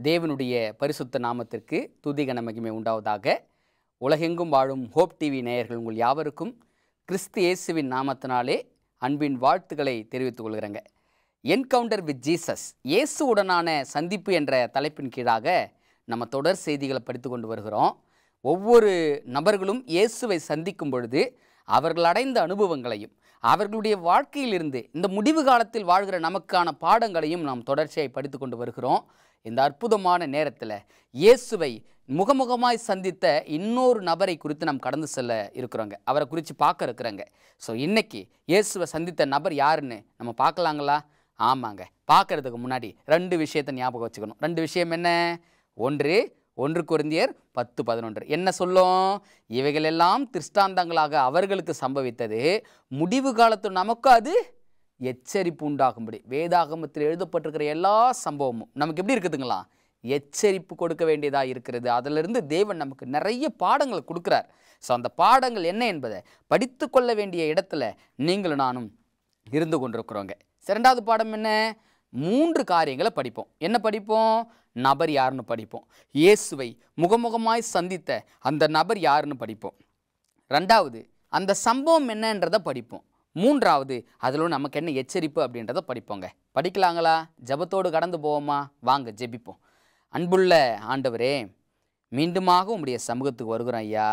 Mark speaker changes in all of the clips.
Speaker 1: தேவனுடைய பரிசுத்த நாமத்திற்கு துதிகன மகிமை உண்டாவதாக. உலகெங்கும் வாழும் ஹோப் டிவி நேயர்கள் உங்கள் யாவருக்கும் கிறிஸ்து இயேசுவின் நாமத்தினாலே அன்பின் வாழ்த்துக்களை தெரிவித்துக் கொள்கிறேங்க. என்கவுண்டர் வித் ஜீசஸ், இயேசுவுடனான சந்திப்பு என்ற தலைப்பின் கீழாக நம்ம தொடர் செய்திகளை படித்து கொண்டு வருகிறோம். ஒவ்வொரு நபர்களும் இயேசுவை சந்திக்கும் பொழுது அவர்கள் அடைந்த அனுபவங்களையும் அவர்களுடைய வாழ்க்கையிலிருந்து இந்த முடிவு காலத்தில் வாழ்கிற நமக்கான பாடங்களையும் நாம் தொடர்ச்சியாய் படித்து கொண்டு வருகிறோம். இந்த அற்புதமான நேரத்தில் இயேசுவை முகமுகமாய் சந்தித்த இன்னொரு நபரை குறித்து நாம் கடந்து செல்ல இருக்கிறோங்க. அவரை குறித்து பார்க்க இருக்கிறோங்க. ஸோ இன்னைக்கு இயேசுவை சந்தித்த நபர் யாருன்னு நம்ம பார்க்கலாங்களா? ஆமாங்க. பார்க்கறதுக்கு முன்னாடி 2 விஷயத்தை ஞாபகம் வச்சுக்கணும். 2 விஷயம் என்ன? 1 கொரிந்தியர் 10:11 என்ன சொல்லும்? இவைகளெல்லாம் திருஷ்டாந்தங்களாக அவர்களுக்கு சம்பவித்தது, முடிவு காலத்தில் நமக்கு அது எச்சரிப்பு உண்டாகும்படி. வேதாகமத்தில் எழுதப்பட்டிருக்கிற எல்லா சம்பவமும் நமக்கு எப்படி இருக்குதுங்களா? எச்சரிப்பு கொடுக்க வேண்டியதாக இருக்கிறது. அதிலிருந்து தேவன் நமக்கு நிறைய பாடங்கள் கொடுக்குறார். ஸோ அந்த பாடங்கள் என்ன என்பதை படித்து கொள்ள வேண்டிய இடத்துல நீங்களும் நானும் இருந்து கொண்டிருக்கிறோங்க. 2வது பாடம் என்ன? 3 காரியங்களை படிப்போம். என்ன படிப்போம்? நபர் யாருன்னு படிப்போம். இயேசுவை முகமுகமாய் சந்தித்த அந்த நபர் யாருன்னு படிப்போம். 2வது அந்த சம்பவம் என்னன்றதை படிப்போம். 3வது அதில் நமக்கு என்ன எச்சரிப்பு அப்படின்றத படிப்போங்க. படிக்கலாங்களா? ஜெபத்தோடு கடந்து போவோமா? வாங்க ஜெபிப்போம். அன்புள்ள ஆண்டவரே, மீண்டுமாக உம்முடைய சமூகத்துக்கு வருகிறோம் ஐயா.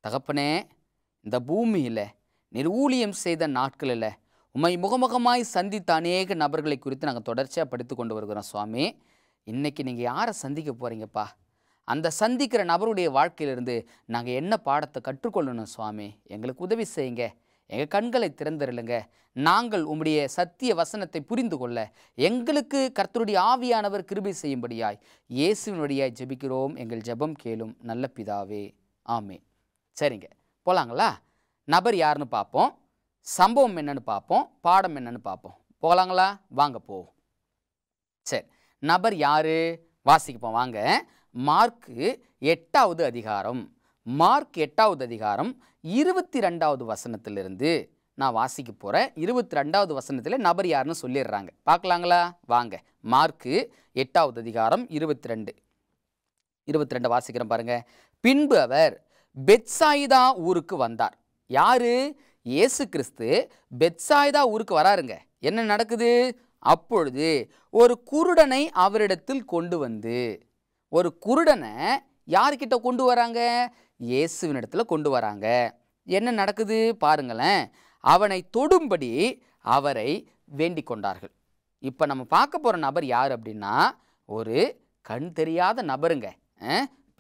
Speaker 1: தகப்பனே, இந்த பூமியில் நீர் ஊழியம் செய்த நாட்களில் உம்மை முகமுகமாய் சந்தித்த அநேக நபர்களை குறித்து நாங்கள் தொடர்ச்சியாக படித்து கொண்டு வருகிறோம் சுவாமி. இன்றைக்கி நீங்கள் யாரை சந்திக்க போகிறீங்கப்பா? அந்த சந்திக்கிற நபருடைய வாழ்க்கையிலிருந்து நாங்கள் என்ன பாடத்தை கற்றுக்கொள்ளணும் சுவாமி? எங்களுக்கு உதவி செய்யுங்க. எங்கள் கண்களை திறந்தருளுங்க. நாங்கள் உம்முடைய சத்திய வசனத்தை புரிந்து கொள்ள எங்களுக்கு கர்த்தருடைய ஆவியானவர் கிருபை செய்யும்படியாய் இயேசுவின் வழியாய் ஜெபிக்கிறோம். எங்கள் ஜெபம் கேளும் நல்ல பிதாவே, ஆமென். சரிங்க, போகலாங்களா? நபர் யாருன்னு பார்ப்போம், சம்பவம் என்னன்னு பார்ப்போம், பாடம் என்னன்னு பார்ப்போம். போகலாங்களா? வாங்க போவோம். சரி, நபர் யாரு? வாசிக்கப்போம் வாங்க. மார்க்கு 8வது அதிகாரம், மார்க் 8வது அதிகாரம் 22வது வசனத்திலிருந்து நான் வாசிக்க போகிறேன். 22வது வசனத்தில் நபர் யாருன்னு சொல்லிடுறாங்க. பார்க்கலாங்களா? வாங்க. மார்க்கு 8வது அதிகாரம் 22 வாசிக்கிறேன் பாருங்க. பின்பு அவர் பெத்சாயிதா ஊருக்கு வந்தார். யாரு? இயேசு கிறிஸ்து பெத்சாயிதா ஊருக்கு வராருங்க. என்ன நடக்குது? அப்பொழுது ஒரு குருடனை அவரிடத்தில் கொண்டு வந்து, ஒரு குருடனை யார்கிட்ட கொண்டு வராங்க? இயேசுவின் இடத்துல கொண்டு வராங்க. என்ன நடக்குது பாருங்களேன். அவனை தொடும்படி அவரை வேண்டிக் கொண்டார்கள். இப்போ நம்ம பார்க்க போகிற நபர் யார் அப்படின்னா, ஒரு கண் தெரியாத நபருங்க.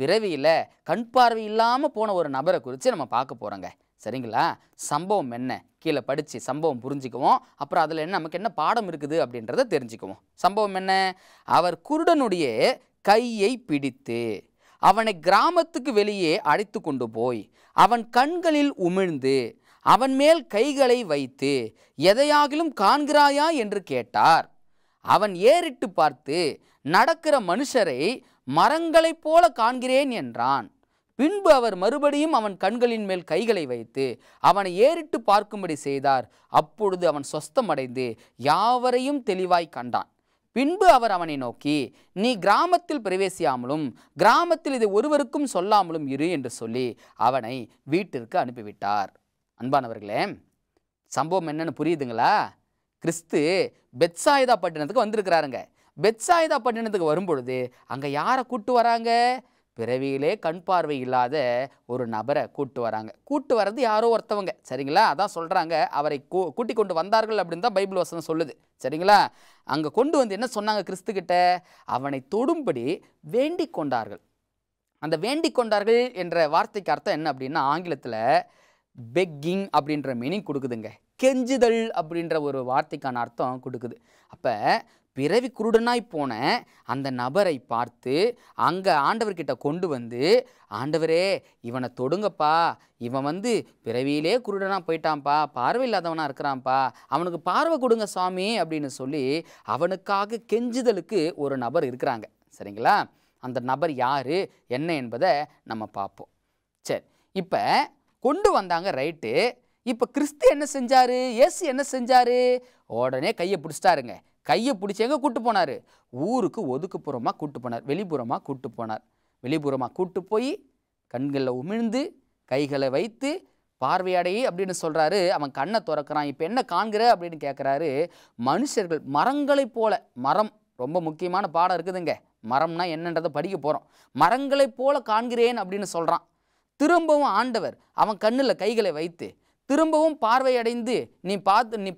Speaker 1: பிறவியில் கண் பார்வை இல்லாமல் போன ஒரு நபரை குறித்து நம்ம பார்க்க போகிறோங்க. சரிங்களா? சம்பவம் என்ன கீழே படித்து சம்பவம் புரிஞ்சுக்குவோம். அப்புறம் அதில் என்ன நமக்கு என்ன பாடம் இருக்குது அப்படின்றத தெரிஞ்சுக்குவோம். சம்பவம் என்ன? அவர் குருடனுடைய கையை பிடித்து அவனை கிராமத்துக்கு வெளியே அழைத்து கொண்டு போய் அவன் கண்களில் உமிழ்ந்து அவன் மேல் கைகளை வைத்து, எதையாகிலும் காண்கிறாயா என்று கேட்டார். அவன் ஏறிட்டு பார்த்து, நடக்கிற மனுஷரை மரங்களைப் போல காண்கிறேன் என்றான். பின்பு அவர் மறுபடியும் அவன் கண்களின் மேல் கைகளை வைத்து அவனை ஏறிட்டு பார்க்கும்படி செய்தார். அப்பொழுது அவன் சொஸ்தமடைந்து யாவரையும் தெளிவாய் கண்டான். பின்பு அவர் அவனை நோக்கி, நீ கிராமத்தில் பிரவேசியாமலும் கிராமத்தில் இதை ஒருவருக்கும் சொல்லாமலும் இரு என்று சொல்லி அவனை வீட்டிற்கு அனுப்பிவிட்டார். அன்பானவர்களே, சம்பவம் என்னன்னு புரியுதுங்களா? கிறிஸ்து பெத்சாயிதா பட்டணத்துக்கு வந்திருக்கிறாருங்க. பெத்சாயிதா பட்டணத்துக்கு வரும்பொழுது அங்கே யாரை கூட்டு வராங்க? பிறவியிலே கண் பார்வை இல்லாத ஒரு நபரை கூட்டு வராங்க. கூட்டு வர்றது யாரோ ஒருத்தவங்க. சரிங்களா? அதான் சொல்கிறாங்க, அவரை கூட்டி கொண்டு வந்தார்கள் அப்படின்னு தான் பைபிள் வசனம் சொல்லுது. சரிங்களா? அங்கே கொண்டு வந்து என்ன சொன்னாங்க? கிறிஸ்துக்கிட்ட அவனை தொடும்படி வேண்டிக் கொண்டார்கள். அந்த வேண்டிக் கொண்டார்கள் என்ற வார்த்தைக்கு அர்த்தம் என்ன அப்படின்னா, ஆங்கிலத்தில் பெக்கிங் அப்படின்ற மீனிங் கொடுக்குதுங்க. கெஞ்சுதல் அப்படின்ற ஒரு வார்த்தைக்கான அர்த்தம் கொடுக்குது. அப்போ பிறவி குருடனாய் போன அந்த நபரை பார்த்து அங்கே ஆண்டவர்கிட்ட கொண்டு வந்து, ஆண்டவரே இவனை தொடுங்கப்பா, இவன் பிறவியிலே குருடனாக போயிட்டான்ப்பா, பார்வை இல்லாதவனாக இருக்கிறான்ப்பா, அவனுக்கு பார்வை கொடுங்க சாமி அப்படின்னு சொல்லி அவனுக்காக கெஞ்சுதலுக்கு ஒரு நபர் இருக்கிறாங்க. சரிங்களா? அந்த நபர் யார் என்ன என்பதை நம்ம பார்ப்போம். சரி, இப்போ கொண்டு வந்தாங்க, ரைட்டு. இப்போ கிறிஸ்து என்ன செஞ்சார்? இயேசு என்ன செஞ்சார்? உடனே கையை பிடிச்சிட்டாருங்க. கையை பிடிச்சி எங்கே கூட்டு போனார்? ஊருக்கு ஒதுக்குப்புறமாக கூட்டு போனார், வெளிப்புறமாக கூட்டு போனார். வெளிப்புறமாக கூட்டு போய் கண்களில் உமிழ்ந்து கைகளை வைத்து பார்வையடை அப்படின்னு சொல்கிறாரு. அவன் கண்ணை திறக்கிறான். இப்போ என்ன காண்கிற அப்படின்னு கேட்குறாரு. மனுஷர்கள் மரங்களைப் போல, மரம் ரொம்ப முக்கியமான பாடம் இருக்குதுங்க. மரம்னா என்னன்றதை படிக்க போகிறோம். மரங்களைப் போல காண்கிறேன் அப்படின்னு சொல்கிறான். திரும்பவும் ஆண்டவர் அவன் கண்ணில் கைகளை வைத்து திரும்பவும் பார்வையடைந்து நீ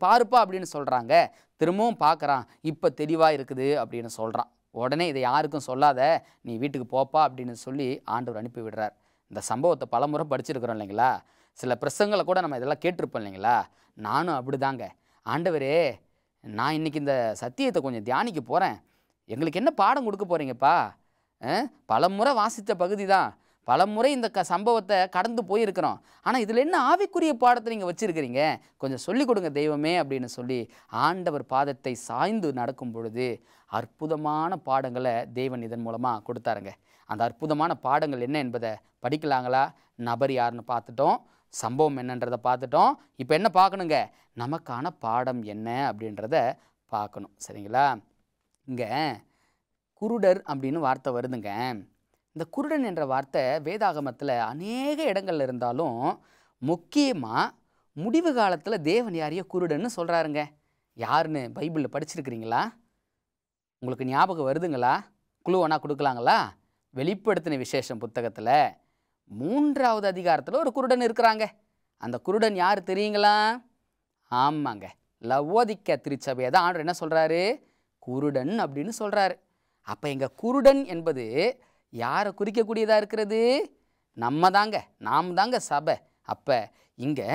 Speaker 1: பாருப்பா அப்படின்னு சொல்கிறாங்க. திரும்பவும் பார்க்குறான். இப்போ தெளிவாக இருக்குது அப்படின்னு சொல்கிறான். உடனே இதை யாருக்கும் சொல்லாத, நீ வீட்டுக்கு போப்பா அப்படின்னு சொல்லி ஆண்டவர் அனுப்பி விடுறார். இந்த சம்பவத்தை பலமுறை படிச்சிருக்கிறோம் இல்லைங்களா? சில பிரசங்களை கூட நம்ம இதெல்லாம் கேட்டிருப்போம் இல்லைங்களா? நானும் அப்படி தாங்க. ஆண்டவரே, நான் இன்றைக்கி இந்த சத்தியத்தை கொஞ்சம் தியானிக்க போகிறேன், எங்களுக்கு என்ன பாடம் கொடுக்க போகிறீங்கப்பா? பலமுறை வாசித்த பகுதி தான், பலமுறை இந்த சம்பவத்தை கடந்து போயிருக்கிறோம். ஆனால் இதில் என்ன ஆவிக்குரிய பாடத்தை நீங்கள் வச்சுருக்கிறீங்க, கொஞ்சம் சொல்லிக் கொடுங்க தெய்வமே அப்படின்னு சொல்லி ஆண்டவர் பாதத்தை சாய்ந்து நடக்கும் பொழுது அற்புதமான பாடங்களை தேவன் இதன் மூலமாக கொடுத்தாருங்க. அந்த அற்புதமான பாடங்கள் என்ன என்பதை படிக்கலாங்களா? நபர் யாருன்னு பார்த்துட்டோம், சம்பவம் என்னன்றதை பார்த்துட்டோம். இப்போ என்ன பார்க்கணுங்க? நமக்கான பாடம் என்ன அப்படின்றத பார்க்கணும். சரிங்களா? இங்கே குருடர் அப்படின்னு வார்த்தை வருதுங்க. இந்த குருடன் என்ற வார்த்தை வேதாகமத்தில் அநேக இடங்கள்ல இருந்தாலும் முக்கியமாக முடிவு காலத்தில் தேவன் யாரையோ குருடன்னு சொல்கிறாருங்க. யாருன்னு பைபிளில் படிச்சிருக்கிறீங்களா? உங்களுக்கு ஞாபகம் வருதுங்களா? குழு ஒன்றா கொடுக்கலாங்களா? வெளிப்படுத்தின விசேஷம் புத்தகத்தில் 3வது அதிகாரத்தில் ஒரு குருடன் இருக்கிறாங்க. அந்த குருடன் யார் தெரியுங்களா? ஆமாங்க, லவோதிக்கா திருச்சபையை தான் ஆண்டவர் என்ன சொல்கிறாரு? குருடன் அப்படின்னு சொல்கிறாரு. அப்போ எங்கள் குருடன் என்பது யாரை குறிக்கக்கூடியதாக இருக்கிறது? நாம் தாங்க சபை. அப்போ இங்கே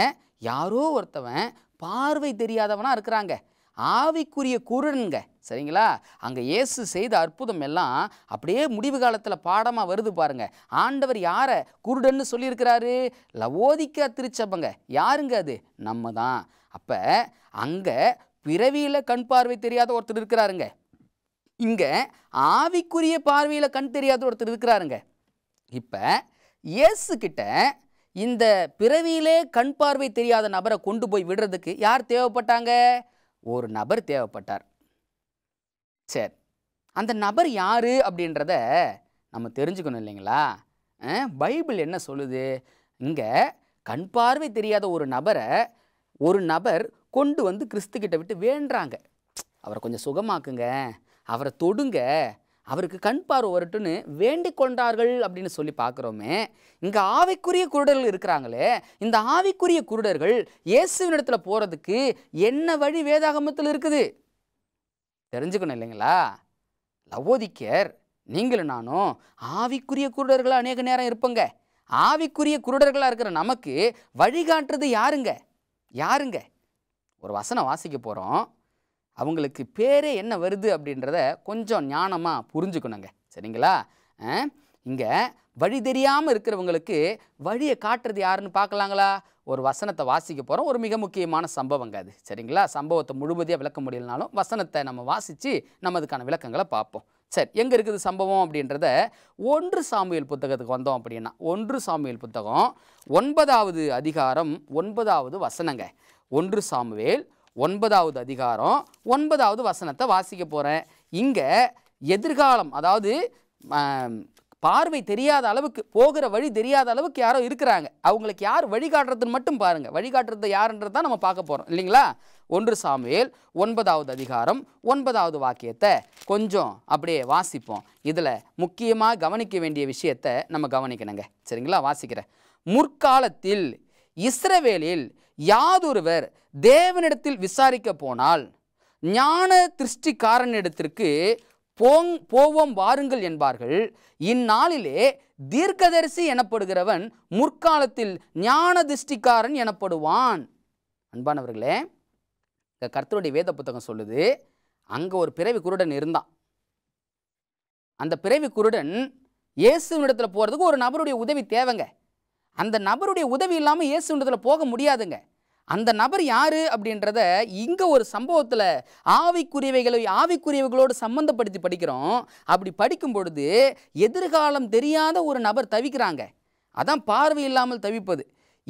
Speaker 1: யாரோ ஒருத்தவன் பார்வை தெரியாதவனாக இருக்கிறாங்க, ஆவிக்குரிய குருடனுங்க. சரிங்களா? அங்கே இயேசு செய்த அற்புதம் எல்லாம் அப்படியே முடிவு காலத்தில் பாடமாக வருது பாருங்க. ஆண்டவர் யாரை குருடன்னு சொல்லியிருக்கிறாரு? லவோதிக்கா திருச்சபைங்க. யாருங்க அது? நம்ம தான். அப்போ அங்கே பிறவியில் கண் பார்வை தெரியாத ஒருத்தர் இருக்கிறாருங்க, இங்கே ஆவிக்குரிய பார்வையில் கண் தெரியாத ஒருத்தர் இருக்கிறாருங்க. இப்போ இயேசு கிட்ட இந்த பிறவியிலே கண் பார்வை தெரியாத நபரை கொண்டு போய் விடுறதுக்கு யார் தேவைப்பட்டாங்க? ஒரு நபர் தேவைப்பட்டார். சரி, அந்த நபர் யார் அப்படின்றத நம்ம தெரிஞ்சுக்கணும் இல்லைங்களா? பைபிள் என்ன சொல்லுது? இங்கே கண் பார்வை தெரியாத ஒரு நபர் கொண்டு வந்து கிறிஸ்துக்கிட்ட விட்டு வேண்டுறாங்க, அவரை கொஞ்சம் சுகமாக்குங்க, அவரை தொடுங்க, அவருக்கு கண் பார்வை வரட்டுன்னு வேண்டிக் கொண்டார்கள் அப்படின்னு சொல்லி பார்க்குறோமே. இங்கே ஆவிக்குரிய குருடர்கள் இருக்கிறாங்களே, இந்த ஆவிக்குரிய குருடர்கள் இயேசுவினிடத்தில் போகிறதுக்கு என்ன வழி வேதாகமத்தில் இருக்குது? தெரிஞ்சுக்கணும் இல்லைங்களா? லவோதிக்கர் நீங்களும் நானும் ஆவிக்குரிய குருடர்களாக அநேக நேரம் இருப்போங்க. ஆவிக்குரிய குருடர்களாக இருக்கிற நமக்கு வழிகாட்டுறது யாருங்க? ஒரு வசனம் வாசிக்க போகிறோம். அவங்களுக்கு பேரே என்ன வருது அப்படின்றத கொஞ்சம் ஞானமாக புரிஞ்சுக்கணுங்க. சரிங்களா? இங்கே வழி தெரியாமல் இருக்கிறவங்களுக்கு வழியை காட்டுறது யாருன்னு பார்க்கலாங்களா? ஒரு வசனத்தை வாசிக்க போகிறோம். ஒரு மிக முக்கியமான சம்பவங்க அது. சரிங்களா? சம்பவத்தை முழுவதையாக விளக்க முடியலனாலும் வசனத்தை நம்ம வாசித்து நம்ம அதுக்கான விளக்கங்களை பார்ப்போம். சரி, எங்கே இருக்குது சம்பவம் அப்படின்றத 1 சாமுவேல் புத்தகத்துக்கு வந்தோம் அப்படின்னா 1 சாமுவேல் புத்தகம் 9வது அதிகாரம் 9வது வசனங்க. 1 சாமுவேல் 9வது அதிகாரம் 9வது வசனத்தை வாசிக்க போகிறேன். இங்கே எதிர்காலம், அதாவது பார்வை தெரியாத அளவுக்கு, போகிற வழி தெரியாத அளவுக்கு யாரோ இருக்கிறாங்க. அவங்களுக்கு யார் வழிகாட்டுறதுன்னு மட்டும் பாருங்கள். வழிகாட்டுறது யாருன்றது தான் நம்ம பார்க்க போகிறோம் இல்லைங்களா? 1 சாமுவேல் 9வது அதிகாரம் 9வது வாக்கியத்தை கொஞ்சம் அப்படியே வாசிப்போம். இதில் முக்கியமாக கவனிக்க வேண்டிய விஷயத்தை நம்ம கவனிக்கணுங்க. சரிங்களா? வாசிக்கிறேன். முற்காலத்தில் இஸ்ரவேலில் யாதொருவர் தேவனிடத்தில் விசாரிக்க போனால் ஞான திருஷ்டிக்காரனிடத்திற்கு போவோம் வாருங்கள் என்பார்கள். இந்நாளிலே தீர்க்கதரிசி எனப்படுகிறவன் முற்காலத்தில் ஞான திருஷ்டிக்காரன் எனப்படுவான். அன்பானவர்களே, கர்த்தருடைய வேத புத்தகம் சொல்லுது, அங்கே ஒரு பிறவி குருடன் இருந்தான். அந்த பிறவி குருடன் இயேசுவினிடத்தில் போகிறதுக்கு ஒரு நபருடைய உதவி தேவைங்க. அந்த நபருடைய உதவி இல்லாமல் இயேசுவினிடத்தில் போக முடியாதுங்க. அந்த நபர் யார் அப்படின்றத இங்கே ஒரு சம்பவத்தில் ஆவிக்குரியவைகளோடு சம்பந்தப்படுத்தி படிக்கிறோம். அப்படி படிக்கும் பொழுது எதிர்காலம் தெரியாத ஒரு நபர் தவிக்கிறாங்க. அதான் பார்வை இல்லாமல் தவிப்பது.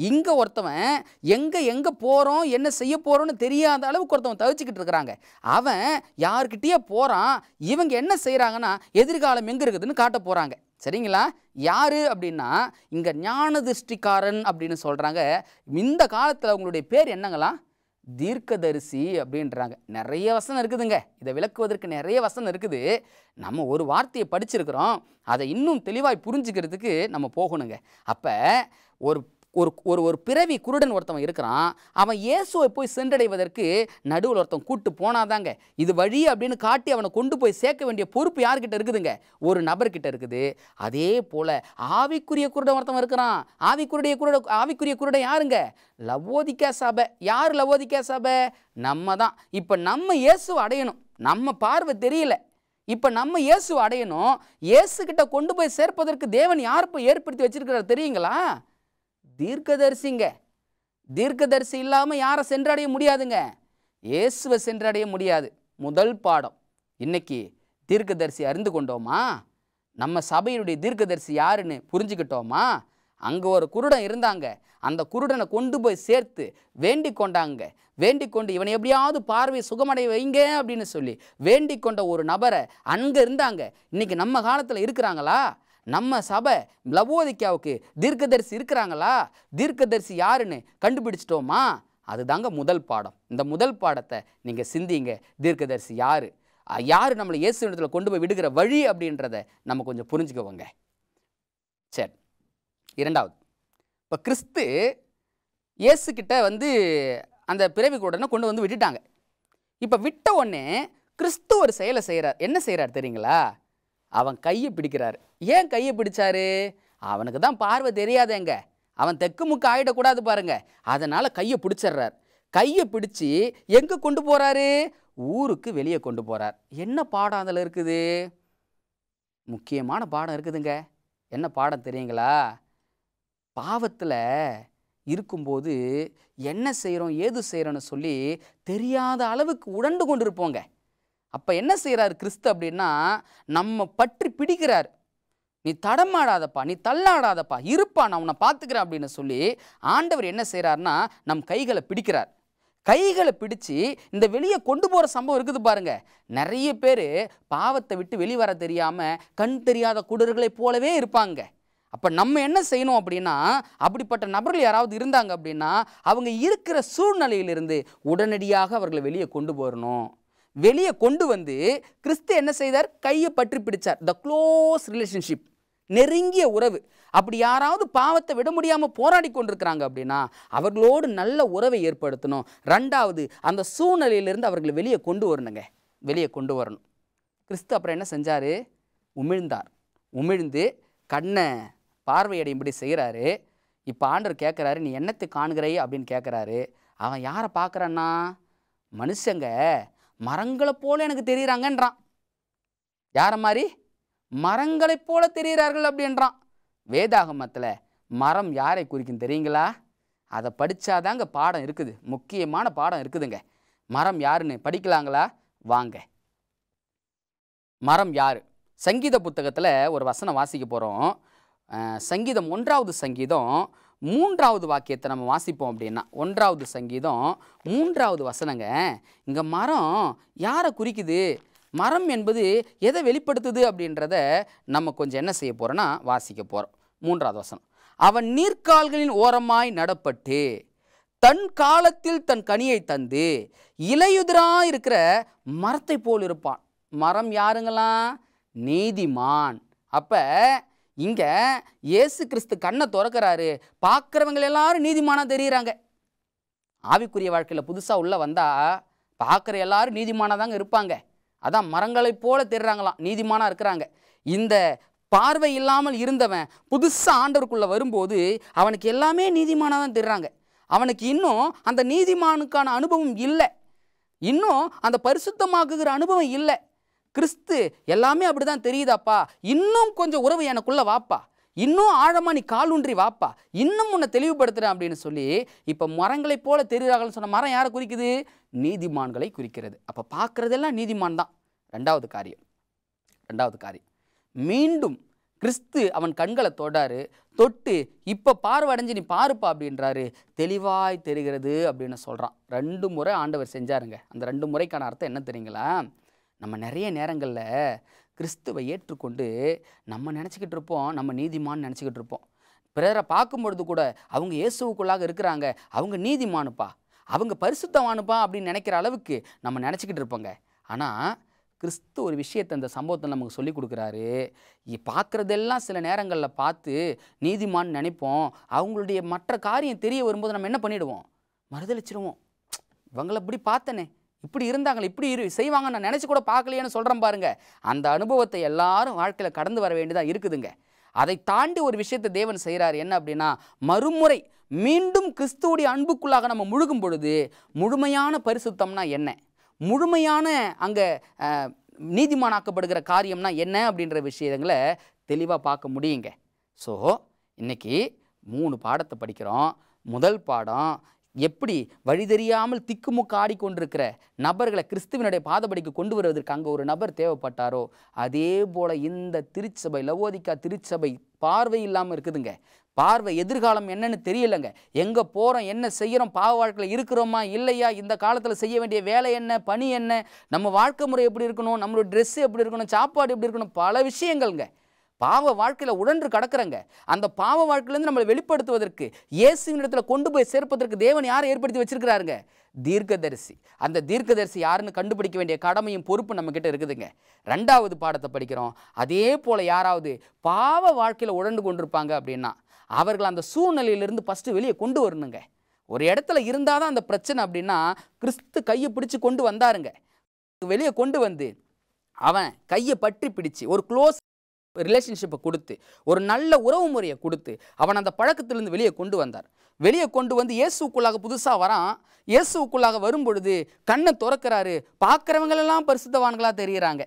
Speaker 1: இங்கே ஒருத்தவன் எங்கே போகிறோம் என்ன செய்ய போகிறோன்னு தெரியாத அளவுக்கு ஒருத்தவன் தவிச்சிக்கிட்டு இருக்கிறாங்க. அவன் யார்கிட்டயே போகிறான். இவங்க என்ன செய்கிறாங்கன்னா எதிர்காலம் எங்கே இருக்குதுன்னு காட்ட போகிறாங்க. சரிங்களா? யார் அப்படின்னா இங்கே ஞான திருஷ்டிக்காரன் அப்படின்னு சொல்கிறாங்க. இந்த காலத்தில் அவங்களுடைய பேர் என்னங்களா? தீர்க்கதரிசி அப்படின்றாங்க. நிறைய வசனம் இருக்குதுங்க. இதை விளக்குவதற்கு நிறைய வசனம் இருக்குது. நம்ம ஒரு வார்த்தையை படிச்சிருக்கிறோம். அதை இன்னும் தெளிவாய் புரிஞ்சுக்கிறதுக்கு நம்ம போகணுங்க. அப்போ ஒரு ஒரு ஒரு ஒரு பிறவி குருடன் ஒருத்தவன் இருக்கிறான். அவன் இயேசுவை போய் சென்றடைவதற்கு நடுவில் ஒருத்தன் கூட்டு போனாதாங்க இது வழி அப்படின்னு காட்டி அவனை கொண்டு போய் சேர்க்க வேண்டிய பொறுப்பு யார்கிட்ட இருக்குதுங்க? ஒரு நபர்கிட்ட இருக்குது. அதே போல் ஆவிக்குரிய குருடன் ஒருத்தவன் இருக்கிறான். ஆவிக்குரிய குருடன் யாருங்க? லவோதிக்கா சபை. யார் லவோதிக்கா சபை? நம்ம தான். இப்போ நம்ம இயேசுவை அடையணும். நம்ம பார்வை தெரியல. இப்போ நம்ம இயேசுவை அடையணும். இயேசுகிட்ட கொண்டு போய் சேர்ப்பதற்கு தேவன் யார் போய் ஏற்படுத்தி வச்சிருக்கிறார் தெரியுங்களா? தீர்க்கதரிசிங்க. தீர்க்கதரிசி இல்லாமல் யாரை சென்றடைய முடியாதுங்க? இயேசுவை சென்றடைய முடியாது. முதல் பாடம் இன்னைக்கு தீர்க்கதரிசி அறிந்து கொண்டோமா? நம்ம சபையினுடைய தீர்க்கதரிசி யாருன்னு புரிஞ்சுக்கிட்டோமா? அங்கே ஒரு குருடன் இருந்தாங்க. அந்த குருடனை கொண்டு போய் சேர்த்து வேண்டிக் கொண்டாங்க. வேண்டிக் கொண்டு இவனை எப்படியாவது பார்வை சுகமடைய வைங்க அப்படின்னு சொல்லி வேண்டிக் கொண்ட ஒரு நபரை அங்கே இருந்தாங்க. இன்னைக்கு நம்ம காலத்தில் இருக்கிறாங்களா? நம்ம சபை லவோதிக்காவுக்கு தீர்க்கதரிசி இருக்கிறாங்களா? தீர்க்கதரிசி யாருன்னு கண்டுபிடிச்சிட்டோமா? அதுதாங்க முதல் பாடம். இந்த முதல் பாடத்தை நீங்கள் சிந்திங்க. தீர்க்கதரிசி யார், யார் நம்மளை இயேசு இடத்துல கொண்டு போய் விடுகிற வழி அப்படின்றத நம்ம கொஞ்சம் புரிஞ்சுக்குவோங்க. சரி, இரண்டாவது, இப்போ கிறிஸ்து இயேசுக்கிட்ட அந்த பிறவி கூடனை கொண்டு வந்து விட்டுட்டாங்க. இப்போ விட்ட உடனே கிறிஸ்து ஒரு செயலை செய்கிறார். என்ன செய்கிறார் தெரியுங்களா? அவன் கையை பிடிக்கிறார். ஏன் கையை பிடிச்சாரு? அவனுக்கு தான் பார்வை தெரியாதேங்க. அவன் தெக்கு முக்கு ஆகிடக்கூடாது பாருங்க. அதனால் கையை பிடிச்சிட்றார். கையை பிடிச்சி எங்கே கொண்டு போகிறாரு? ஊருக்கு வெளியே கொண்டு போகிறார். என்ன பாடம் அதில் இருக்குது? முக்கியமான பாடம் இருக்குதுங்க. என்ன பாடம் தெரியுங்களா? பாவத்தில் இருக்கும்போது என்ன செய்கிறோம் ஏது செய்கிறோன்னு சொல்லி தெரியாத அளவுக்கு உடண்டு கொண்டு இருப்போங்க. அப்போ என்ன செய்கிறார் கிறிஸ்து அப்படின்னா நம்ம பற்றி பிடிக்கிறார். நீ தடமாடாதப்பா, நீ தள்ளாடாதப்பா, இருப்பா, நான் உன்னை பார்த்துக்கிறேன் அப்படின்னு சொல்லி ஆண்டவர் என்ன செய்கிறார்னா நம் கைகளை பிடிக்கிறார். கைகளை பிடிச்சி இந்த வெளியே கொண்டு போகிற சம்பவம் இருக்குது பாருங்க. நிறைய பேர் பாவத்தை விட்டு வெளிவர தெரியாமல் கண் தெரியாத குடர்களைப் போலவே இருப்பாங்க. அப்போ நம்ம என்ன செய்யணும் அப்படின்னா அப்படிப்பட்ட நபர்கள் யாராவது இருந்தாங்க அப்படின்னா அவங்க இருக்கிற சூழ்நிலையிலிருந்து உடனடியாக அவர்களை வெளியே கொண்டு போகணும். வெளியே கொண்டு வந்து கிறிஸ்து என்ன செய்தார்? கையை பற்றி பிடிச்சார். த க்ளோஸ் ரிலேஷன்ஷிப், நெருங்கிய உறவு. அப்படி யாராவது பாவத்தை விட முடியாமல் போராடி கொண்டிருக்கிறாங்க அப்படின்னா அவர்களோடு நல்ல உறவை ஏற்படுத்தணும். ரெண்டாவது, அந்த சூழ்நிலையிலிருந்து அவர்களை வெளியே கொண்டு வரணுங்க. வெளியே கொண்டு வரணும். கிறிஸ்து அப்புறம் என்ன செஞ்சார்? உமிழ்ந்தார். உமிழ்ந்து கண்ணை பார்வையடையும்படி செய்கிறாரு. இப்போ ஆண்டவர் கேட்குறாரு, நீ என்னத்தை காண்கிறாய் அப்படின்னு கேட்குறாரு. அவன் யாரை பார்க்குறான்னா மனுஷங்க மரங்களை போல எனக்கு தெரியுறாங்கன்றான். யாரை மாதிரி? மரங்களை போல தெரிகிறார்கள் அப்படின்றான். வேதாகமத்தில் மரம் யாரை குறிக்கும் தெரியுங்களா? அதை படித்தாதாங்க பாடம் இருக்குது. முக்கியமான பாடம் இருக்குதுங்க. மரம் யாருன்னு படிக்கலாங்களா? வாங்க. மரம் யார்? சங்கீத புத்தகத்தில் ஒரு வசனம் வாசிக்க போகிறோம். சங்கீதம் 1வது சங்கீதம் 3வது வாக்கியத்தை நம்ம வாசிப்போம் அப்படின்னா 1வது சங்கீதம் 3வது வசனங்க. இங்கே மரம் யாரை குறிக்குது? மரம் என்பது எதை வெளிப்படுத்துது அப்படின்றத நம்ம கொஞ்சம் என்ன செய்ய போகிறோன்னா வாசிக்க போகிறோம். 3வது வசனம், அவன் நீர்க்கால்களின் ஓரமாய் நடப்பட்டு தன் காலத்தில் தன் கனியை தந்து இலையுதிராக இருக்கிற மரத்தை போல் இருப்பான். மரம் யாருங்களாம்? நீதிமான். அப்போ இங்கே இயேசு கிறிஸ்து கண்ணை திறக்கிறாரு. பார்க்குறவங்க எல்லாரும் நீதிமானாக தெரியுறாங்க. ஆவிக்குரிய வாழ்க்கையில் புதுசாக உள்ளே வந்தால் பார்க்குற எல்லாரும் நீதிமானாக தாங்க இருப்பாங்க. அதான் மரங்களை போல தெரிறாங்களாம், நீதிமானாக இருக்கிறாங்க. இந்த பார்வை இல்லாமல் இருந்தவன் புதுசாக ஆண்டவருக்குள்ளே வரும்போது அவனுக்கு எல்லாமே நீதிமானாக தான் தெரிறாங்க. அவனுக்கு இன்னும் அந்த நீதிமானுக்கான அனுபவம் இல்லை, இன்னும் அந்த பரிசுத்தமாக்குகிற அனுபவம் இல்லை. கிறிஸ்து எல்லாமே அப்படி தான் தெரியுதாப்பா, இன்னும் கொஞ்சம் உறவு எனக்குள்ளே வாப்பா, இன்னும் ஆழமாக நீ கால் ஊன்றி வாப்பா, இன்னும் உன்னை தெளிவுபடுத்துகிறேன் அப்படின்னு சொல்லி இப்போ மரங்களை போல தெரிகிறாங்கன்னு சொன்ன மரம் யாரை குறிக்குது? நீதிமான்களை குறிக்கிறது. அப்போ பார்க்குறதெல்லாம் நீதிமான் தான். ரெண்டாவது காரியம் மீண்டும் கிறிஸ்து அவன் கண்களை தொடாரு. தொட்டு இப்போ பார்வை அடைஞ்சு நீ பாருப்பா அப்படின்றாரு. தெளிவாய் தெரிகிறது அப்படின்னு சொல்கிறான். 2 முறை ஆண்டவர் செஞ்சாருங்க. அந்த 2 முறைக்கான அர்த்தம் என்ன தெரியுங்களா? நம்ம நிறைய நேரங்களில் கிறிஸ்துவை ஏற்றுக்கொண்டு நம்ம நினச்சிக்கிட்டு இருப்போம், நம்ம நீதிமான்னு நினச்சிக்கிட்டு இருப்போம். பிறரை பார்க்கும்பொழுது கூட அவங்க இயேசுவுக்குள்ளாக இருக்கிறாங்க, அவங்க நீதிமானுப்பா, அவங்க பரிசுத்தமானுப்பா அப்படின்னு நினைக்கிற அளவுக்கு நம்ம நினச்சிக்கிட்டு இருப்போங்க. ஆனால் கிறிஸ்து ஒரு விஷயத்தை இந்த சம்பவத்தை நமக்கு சொல்லி கொடுக்குறாரு. பார்க்குறதெல்லாம் சில நேரங்களில் பார்த்து நீதிமான்னு நினைப்போம். அவங்களுடைய மற்ற காரியம் தெரிய வரும்போது நம்ம என்ன பண்ணிவிடுவோம்? மறுதளிச்சிடுவோம். இவங்களை இப்படி பார்த்தனே, இப்படி இருந்தாங்களே, இப்படி செய்வாங்க நான் நினச்சி கூட பார்க்கலையேன்னு சொல்கிறேன் பாருங்கள். அந்த அனுபவத்தை எல்லாரும் வாழ்க்கையில் கடந்து வர வேண்டியதாக இருக்குதுங்க. அதை தாண்டி ஒரு விஷயத்தை தேவன் செய்கிறார். என்ன அப்படின்னா, மறுமுறை மீண்டும் கிறிஸ்துவுடைய அன்புக்குள்ளாக நம்ம முழுகும் பொழுது முழுமையான பரிசுத்தம்னா என்ன, முழுமையான அங்கே நீதிமானாக்கப்படுகிற காரியம்னா என்ன அப்படின்ற விஷயங்களை தெளிவாக பார்க்க முடியுங்க. ஸோ இன்றைக்கி 3 பாடத்தை படிக்கிறோம். முதல் பாடம், எப்படி வழி தெரியாமல் திக்குமுக்கு ஆடிக்கொண்டிருக்கிற நபர்களை கிறிஸ்துவனுடைய பாதபடிக்கு கொண்டு வருவதற்கு அங்கே ஒரு நபர் தேவைப்பட்டாரோ, அதே போல் இந்த திருச்சபை, லவோதிக்கா திருச்சபை பார்வை இல்லாமல் இருக்குதுங்க. பார்வை எதிர்காலம் என்னன்னு தெரியலைங்க. எங்கே போகிறோம், என்ன செய்கிறோம், பாவ வாழ்க்கையில் இருக்கிறோமா இல்லையா, இந்த காலத்தில் செய்ய வேண்டிய வேலை என்ன, பணி என்ன, நம்ம வாழ்க்கை முறை எப்படி இருக்கணும், நம்மளோட ட்ரெஸ்ஸு எப்படி இருக்கணும், சாப்பாடு எப்படி இருக்கணும், பல விஷயங்கள்ங்க. பாவ வாழ்க்கையில் உடன்று கிடக்கிறங்க. அந்த பாவ வாழ்க்கையிலேருந்து நம்மளை வெளிப்படுத்துவதற்கு, இயேசுவின் இடத்துல கொண்டு போய் சேர்ப்பதற்கு தேவன் யாரை ஏற்படுத்தி வச்சிருக்கிறாருங்க? தீர்க்கதரிசி. அந்த தீர்க்கதரிசி யாருன்னு கண்டுபிடிக்க வேண்டிய கடமையும் பொறுப்பு நம்மக்கிட்ட இருக்குதுங்க. 2வது பாடத்தை படிக்கிறோம். அதே போல் யாராவது பாவ வாழ்க்கையில் உழண்டு கொண்டிருப்பாங்க அப்படின்னா அவர்கள் அந்த சூழ்நிலையிலிருந்து ஃபஸ்ட்டு வெளியே கொண்டு வரணுங்க. ஒரு இடத்துல இருந்தால் தான் அந்த பிரச்சனை அப்படின்னா கிறிஸ்து கையை பிடிச்சி கொண்டு வந்தாருங்க. வெளியே கொண்டு வந்து அவன் கையை பற்றி பிடிச்சி ஒரு க்ளோஸ் ரிலேஷன்ஷிப்பை கொடுத்து, ஒரு நல்ல உறவு முறையை கொடுத்து அவன் அந்த பழக்கத்திலிருந்து வெளியே கொண்டு வந்தார். வெளியே கொண்டு வந்து இயேசுக்குள்ளாக புதுசாக வரான். இயேசுக்குள்ளாக வரும்பொழுது கண்ணை திறக்கிறாரு. பார்க்குறவங்களெல்லாம் பரிசுத்தவான்களாக தெரிகிறாங்க,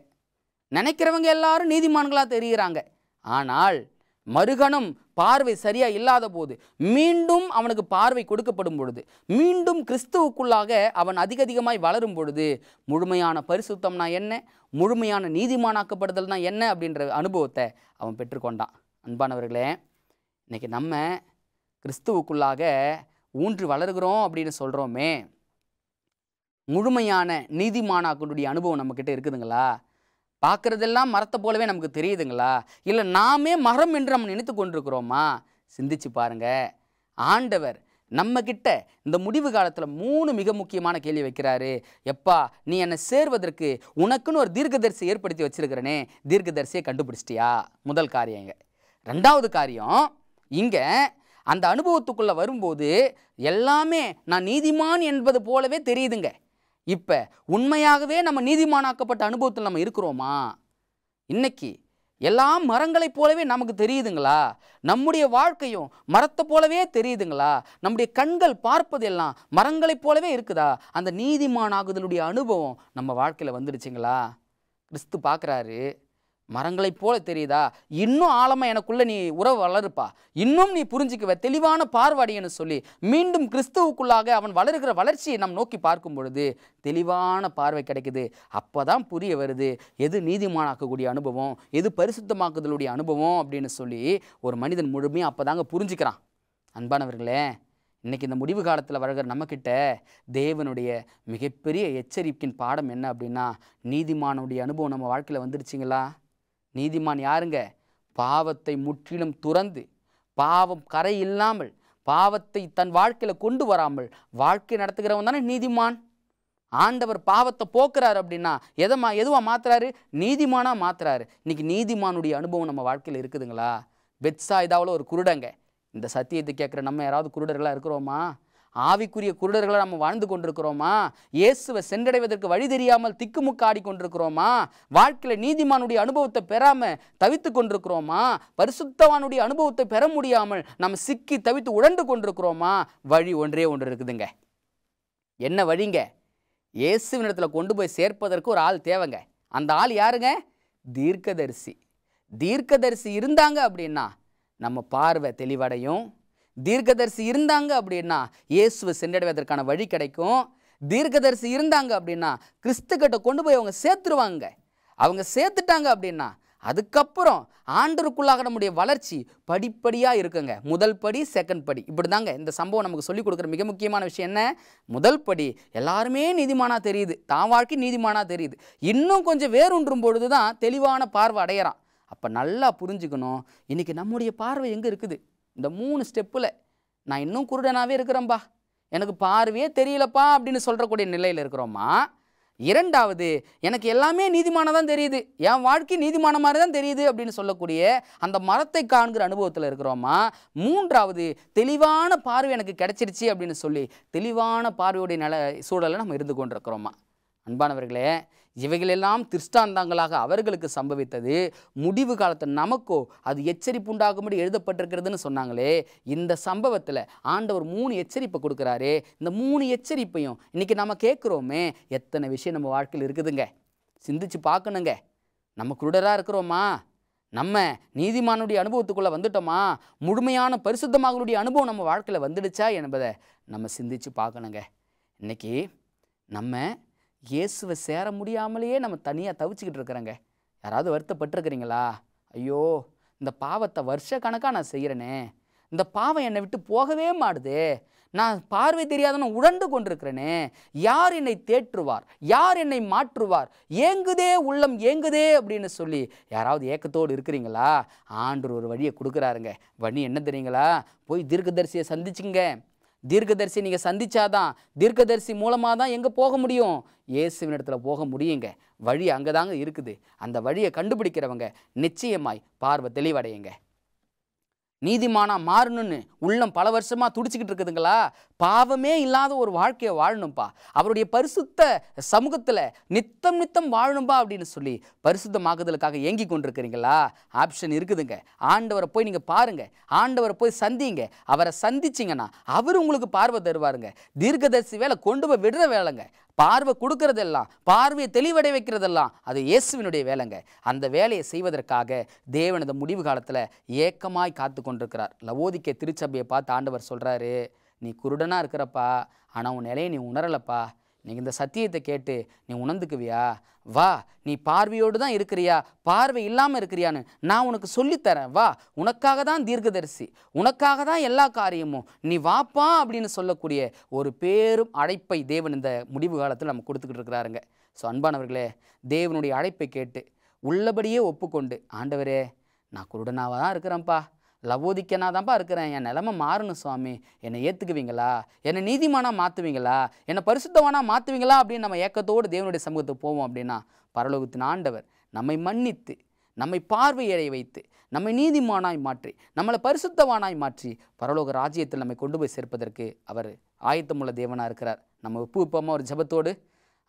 Speaker 1: நினைக்கிறவங்க எல்லாரும் நீதிமான்களாக தெரிகிறாங்க. ஆனால் மறுகணம் பார்வை சரியா இல்லாத போது மீண்டும் அவனுக்கு பார்வை கொடுக்கப்படும் பொழுது, மீண்டும் கிறிஸ்துவுக்குள்ளாக அவன் அதிகமாய் வளரும் பொழுது முழுமையான பரிசுத்தம்னா என்ன, முழுமையான நீதிமானாக்கப்படுதல்னா என்ன அப்படின்ற அனுபவத்தை அவன் பெற்றுக்கொண்டான். அன்பானவர்களே, இன்றைக்கி நம்ம கிறிஸ்துவுக்குள்ளாக ஊன்றி வளர்கிறோம் அப்படின்னு சொல்கிறோமே, முழுமையான நீதிமானாக்களுடைய அனுபவம் நம்மக்கிட்ட இருக்குதுங்களா? பார்க்குறதெல்லாம் மரத்தை போலவே நமக்கு தெரியுதுங்களா? இல்லை நாமே மரம் என்று நம்ம நினைத்து கொண்டிருக்கிறோமா? சிந்திச்சு பாருங்க. ஆண்டவர் நம்மக்கிட்ட இந்த முடிவு காலத்தில் 3 மிக முக்கியமான கேள்வி வைக்கிறாரு. எப்பா, நீ என்னை சேர்வதற்கு உனக்குன்னு ஒரு தீர்க்கதரிசி ஏற்படுத்தி வச்சிருக்கிறனே, தீர்க்கதரிசியை கண்டுபிடிச்சிட்டியா? முதல் காரியங்க. 2வது காரியம், இங்கே அந்த அனுபவத்துக்குள்ளே வரும்போது எல்லாமே நான் நீதிமான் என்பது போலவே தெரியுதுங்க. இப்போ உண்மையாகவே நம்ம நீதிமானாக்கப்பட்ட அனுபவத்தில் நம்ம இருக்கிறோமா? இன்னைக்கு எல்லாம் மரங்களைப் போலவே நமக்கு தெரியுதுங்களா? நம்முடைய வாழ்க்கையும் மரத்தை போலவே தெரியுதுங்களா? நம்முடைய கண்கள் பார்ப்பதெல்லாம் மரங்களைப் போலவே இருக்குதா? அந்த நீதிமானாகுதலுடைய அனுபவம் நம்ம வாழ்க்கையில் வந்துடுச்சுங்களா? கிறிஸ்து பார்க்குறாரு, மரங்களைப் போல தெரியுதா? இன்னும் ஆழமாக எனக்குள்ளே நீ உறவு வளருப்பா, இன்னும் நீ புரிஞ்சிக்குவ, தெளிவான பார்வைன்னு சொல்லி மீண்டும் கிறிஸ்துவுக்குள்ளாக அவன் வளருகிற வளர்ச்சியை நாம் நோக்கி பார்க்கும் பொழுது தெளிவான பார்வை கிடைக்குது. அப்போ தான் புரிய வருது எது நீதிமானாக்கக்கூடிய அனுபவம், எது பரிசுத்தமாக்குதலுடைய அனுபவம் அப்படின்னு சொல்லி ஒரு மனிதன் முழுமையாக அப்போ தாங்க புரிஞ்சுக்கிறான். அன்பானவர்களே, இன்றைக்கி இந்த முடிவு காலத்தில் வருகிற நம்மக்கிட்ட தேவனுடைய மிகப்பெரிய எச்சரிக்கையின் பாடம் என்ன அப்படின்னா, நீதிமானுடைய அனுபவம் நம்ம வாழ்க்கையில் வந்துடுச்சிங்களா? நீதிமான் யாருங்க? பாவத்தை முற்றிலும் துறந்து, பாவம் கரை இல்லாமல், பாவத்தை தன் வாழ்க்கையில் கொண்டு வராமல் வாழ்க்கை நடத்துகிறவன் தானே நீதிமான். ஆண்டவர் பாவத்தை போக்குறாரு அப்படின்னா எதுவாக மாற்றுறாரு? நீதிமானாக மாற்றுறாரு. இன்றைக்கி நீதிமானுடைய அனுபவம் நம்ம வாழ்க்கையில் இருக்குதுங்களா? பெத்சாய்தாவில் ஒரு குருடங்க. இந்த சத்தியத்தை கேட்குற நம்ம யாராவது குருடர்களாக இருக்கிறோமா? ஆவிக்குரிய குருடர்களை நம்ம வாழ்ந்து கொண்டிருக்கிறோமா? இயேசுவை சென்றடைவதற்கு வழி தெரியாமல் திக்குமுக்காடி கொண்டிருக்கிறோமா? வாழ்க்கையில் நீதிமானுடைய அனுபவத்தை பெறாமல் தவித்து கொண்டிருக்கிறோமா? பரிசுத்தவானுடைய அனுபவத்தை பெற முடியாமல் நம்ம சிக்கி தவித்து உழண்டு கொண்டிருக்கிறோமா? வழி ஒன்றே ஒன்று இருக்குதுங்க. என்ன வழிங்க? இயேசுவின் இடத்துல கொண்டு போய் சேர்ப்பதற்கு ஒரு ஆள் தேவைங்க. அந்த ஆள் யாருங்க? தீர்க்கதரிசி. தீர்க்கதரிசி இருந்தாங்க அப்படின்னா நம்ம பார்வை தெளிவடையும். தீர்க்கதரிசி இருந்தாங்க அப்படின்னா இயேசுவை சென்றடைவதற்கான வழி கிடைக்கும். தீர்க்கதரிசி இருந்தாங்க அப்படின்னா கிறிஸ்து கிட்ட கொண்டு போய் அவங்க சேர்த்துருவாங்க. அவங்க சேர்த்துட்டாங்க அப்படின்னா அதுக்கப்புறம் ஆண்டருக்குள்ளாக நம்முடைய வளர்ச்சி படிப்படியாக இருக்குங்க. முதல் படி, செகண்ட் படி, இப்படி தாங்க இந்த சம்பவம் நமக்கு சொல்லிக் கொடுக்குற மிக முக்கியமான விஷயம் என்ன? முதல் படி, எல்லாருமே நீதிமானாக தெரியுது, தான் வாழ்க்கை நீதிமானாக தெரியுது. இன்னும் கொஞ்சம் வேரூன்றும் பொழுது தான் தெளிவான பார்வை அடையிறான். அப்போ நல்லா புரிஞ்சுக்கணும், இன்றைக்கி நம்முடைய பார்வை எங்கே இருக்குது? இந்த 3 ஸ்டெப்பில் நான் இன்னும் குருடனாகவே இருக்கிறேன்பா, எனக்கு பார்வையே தெரியலப்பா அப்படின்னு சொல்கிறக்கூடிய நிலையில் இருக்கிறோமா? இரண்டாவது, எனக்கு எல்லாமே நீதிமானாக தான் தெரியுது, என் வாழ்க்கை நீதிமான மாதிரி தான் தெரியுது அப்படின்னு சொல்லக்கூடிய அந்த மரத்தை காண்கிற அனுபவத்தில் இருக்கிறோமா? மூன்றாவது, தெளிவான பார்வை எனக்கு கிடைச்சிருச்சு அப்படின்னு சொல்லி தெளிவான பார்வையுடைய சூழலை நம்ம இருந்து கொண்டிருக்கிறோமா? அன்பானவர்களே, இவைகளெல்லாம் திருஷ்டாந்தங்களாக அவர்களுக்கு சம்பவித்தது. முடிவு காலத்தில் நமக்கோ அது எச்சரிப்பு உண்டாகும்படி எழுதப்பட்டிருக்கிறதுன்னு சொன்னாங்களே. இந்த சம்பவத்தில் ஆண்டவர் 3 எச்சரிப்பை கொடுக்குறாரு. இந்த 3 எச்சரிப்பையும் இன்றைக்கி நம்ம கேட்குறோமே, எத்தனை விஷயம் நம்ம வாழ்க்கையில் இருக்குதுங்க. சிந்திச்சு பார்க்கணுங்க. நம்ம குருடராக இருக்கிறோமா? நம்ம நீதிமானுடைய அனுபவத்துக்குள்ளே வந்துட்டோமா? முழுமையான பரிசுத்தமாகக்கூடிய அனுபவம் நம்ம வாழ்க்கையில் வந்துடுச்சா என்பதை நம்ம சிந்திச்சு பார்க்கணுங்க. இன்றைக்கி நம்ம இயேசுவை சேர முடியாமலேயே நம்ம தனியாக தவிச்சிக்கிட்டு இருக்கிறோங்க. யாராவது வருத்தப்பட்டிருக்கிறீங்களா? ஐயோ, இந்த பாவத்தை வருஷ கணக்காக நான் செய்கிறேனே, இந்த பாவம் என்னை விட்டு போகவே மாட்டுது, நான் பார்வை தெரியாதவன உழண்டு கொண்டிருக்கிறேனே, யார் என்னை தேற்றுவார், யார் என்னை மாற்றுவார், ஏங்குதே உள்ளம் ஏங்குதே அப்படின்னு சொல்லி யாராவது ஏக்கத்தோடு இருக்கிறீங்களா? ஆண்டவர் ஒரு வழியை கொடுக்குறாருங்க. வழி என்ன தெரியுங்களா? போய் தீர்க்கதரிசியை சந்திச்சுங்க. தீர்க்கதரிசி நீங்கள் சந்திச்சாதான், தீர்க்கதரிசி மூலமாக தான் எங்கே போக முடியும்? இயேசுவின் இடத்துல போக முடியுங்க. வழி அங்கே தாங்க இருக்குது. அந்த வழியை கண்டுபிடிக்கிறவங்க நிச்சயமாய் பார்வை தெளிவடையுங்க. நீதிமானா மாறணும்னு உள்ளம் பல வருஷமாக துடிச்சிக்கிட்டு இருக்குதுங்களா? பாவமே இல்லாத ஒரு வாழ்க்கையை வாழணும்பா, அவருடைய பரிசுத்த சமூகத்தில் நித்தம் நித்தம் வாழணும்பா அப்படின்னு சொல்லி பரிசுத்தமாகுதலுக்காக ஏங்கி கொண்டிருக்கிறீங்களா? ஆப்ஷன் இருக்குதுங்க. ஆண்டவரை போய் நீங்கள் பாருங்கள், ஆண்டவரை போய் சந்திங்க. அவரை சந்திச்சிங்கன்னா அவர் உங்களுக்கு பார்வை தருவாருங்க. தீர்க்கதரிசி வேலை கொண்டு போய் விடுற வேலைங்க. பார்வை கொடுக்கறதெல்லாம், பார்வையை தெளிவடை வைக்கிறதெல்லாம் அது இயேசுவினுடைய வேலைங்க. அந்த வேலையை செய்வதற்காக தேவன் இந்த முடிவு காலத்தில் ஏக்கமாய் காத்து கொண்டிருக்கிறார். லவோதிக்கே திருச்சபையை பார்த்து ஆண்டவர் சொல்கிறாரு, நீ குருடனாக இருக்கிறப்பா, ஆனால் உன் நிலையை நீ உணரலப்பா. நீங்கள் இந்த சத்தியத்தை கேட்டு நீ உணர்ந்துக்குவியா? வா, நீ பார்வையோடு தான் இருக்கிறியா, பார்வை இல்லாமல் இருக்கிறியான்னு நான் உனக்கு சொல்லித்தரேன். வா, உனக்காக தான் தீர்க்கதரிசி, உனக்காக தான் எல்லா காரியமும், நீ வாப்பா அப்படின்னு சொல்லக்கூடிய ஒரு பேரும் அழைப்பை தேவன் இந்த முடிவு காலத்தில் நம்ம கொடுத்துக்கிட்டு இருக்கிறாருங்க. ஸோ அன்பானவர்களே, தேவனுடைய அழைப்பை கேட்டு உள்ளபடியே ஒப்புக்கொண்டு, ஆண்டவரே நான் குருடனாக தான் இருக்கிறேன்ப்பா, லவோதிக்கனா தான்ப்பா இருக்கிறேன், என் நிலைமை மாறணும் சுவாமி, என்னை ஏற்றுக்குவீங்களா, என்னை நீதிமானாக மாற்றுவீங்களா, என்னை பரிசுத்தவானாக மாற்றுவீங்களா அப்படின்னு நம்ம ஏக்கத்தோடு தேவனுடைய சமூகத்துக்கு போவோம் அப்படின்னா, பரலோகத்தின் ஆண்டவர் நம்மை மன்னித்து, நம்மை பார்வையடைய வைத்து, நம்மை நீதிமானாய் மாற்றி, நம்மளை பரிசுத்தவானாய் மாற்றி பரலோக ராஜ்யத்தில் நம்மை கொண்டு போய் சேர்ப்பதற்கு அவர் ஆயத்தமுள்ள தேவனாக இருக்கிறார். நம்ம ஒப்புவிப்போமா ஒரு ஜெபத்தோடு?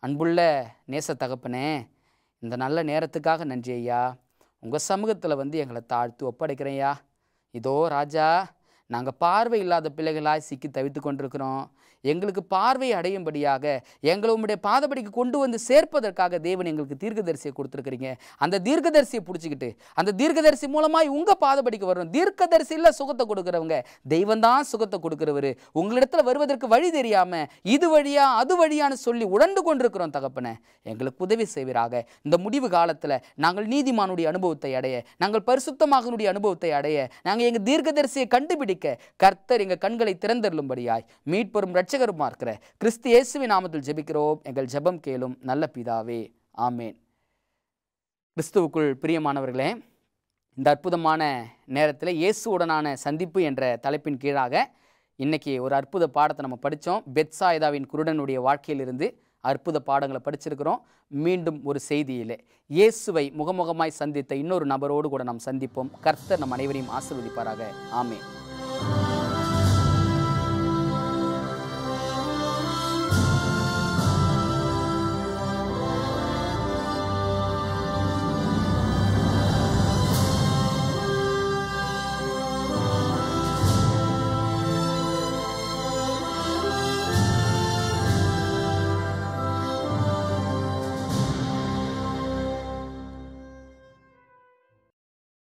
Speaker 1: அன்புள்ள நேச தகப்பனே, இந்த நல்ல நேரத்துக்காக நன்றி ஐயா. உங்கள் சமூகத்தில் எங்களை தாழ்த்து ஒப்படைக்கிறேன்யா. இதோ ராஜா, நாங்கள் பார்வை இல்லாத பிள்ளைகளாய் சிக்கி தவித்து கொண்டிருக்கிறோம். எங்களுக்கு பார்வை அடையும்படியாக எங்களை உம்முடைய பாதபடிக்கு கொண்டு வந்து சேர்ப்பதற்காக தேவன் எங்களுக்கு தீர்க்கதரிசியை கொடுத்துருக்கிறீங்க. அந்த தீர்க்கதரிசியை பிடிச்சிக்கிட்டு அந்த தீர்க்கதரிசி மூலமாக உங்கள் பாதபடிக்கு வரணும். தீர்க்கதரிசியில் சுகத்தை கொடுக்குறவங்க, தெய்வந்தான் சுகத்தை கொடுக்குறவர். உங்களிடத்தில் வருவதற்கு வழி தெரியாமல் இது வழியா அது வழியான்னு சொல்லி உடண்டு கொண்டிருக்கிறோம் தகப்பனே. எங்களுக்கு உதவி செய்வீராக. இந்த முடிவு காலத்தில் நாங்கள் நீதிமானுடைய அனுபவத்தை அடைய, நாங்கள் பரிசுத்தமாகனுடைய அனுபவத்தை அடைய, நாங்கள் எங்கள் தீர்க்கதரிசியை கண்டுபிடிக்க கர்த்தர் எங்கள் கண்களை திறந்தருளும்படியாய் மீட்பெரும் இரட்சகருமா இருக்கிற கிறிஸ்து இயேசுவின் நாமத்தில் ஜெபிக்கிறோம். எங்கள் ஜெபம் கேளும் நல்ல பிதாவே, ஆமேன். கிறிஸ்துவுக்குள் பிரியமானவர்களே, இந்த அற்புதமான நேரத்தில் இயேசுவுடனான சந்திப்பு என்ற தலைப்பின் கீழாக இன்னைக்கு ஒரு அற்புத பாடத்தை நம்ம படித்தோம். பெத்சாயிதாவின் குருடனுடைய வாழ்க்கையிலிருந்து அற்புத பாடங்களை படிச்சிருக்கிறோம். மீண்டும் ஒரு செய்தியிலே இயேசுவை முகமுகமாய் சந்தித்த இன்னொரு நபரோடு கூட நாம் சந்திப்போம். கர்த்தர் நம் அனைவரையும் ஆசீர்வதிப்பாராக. ஆமென்.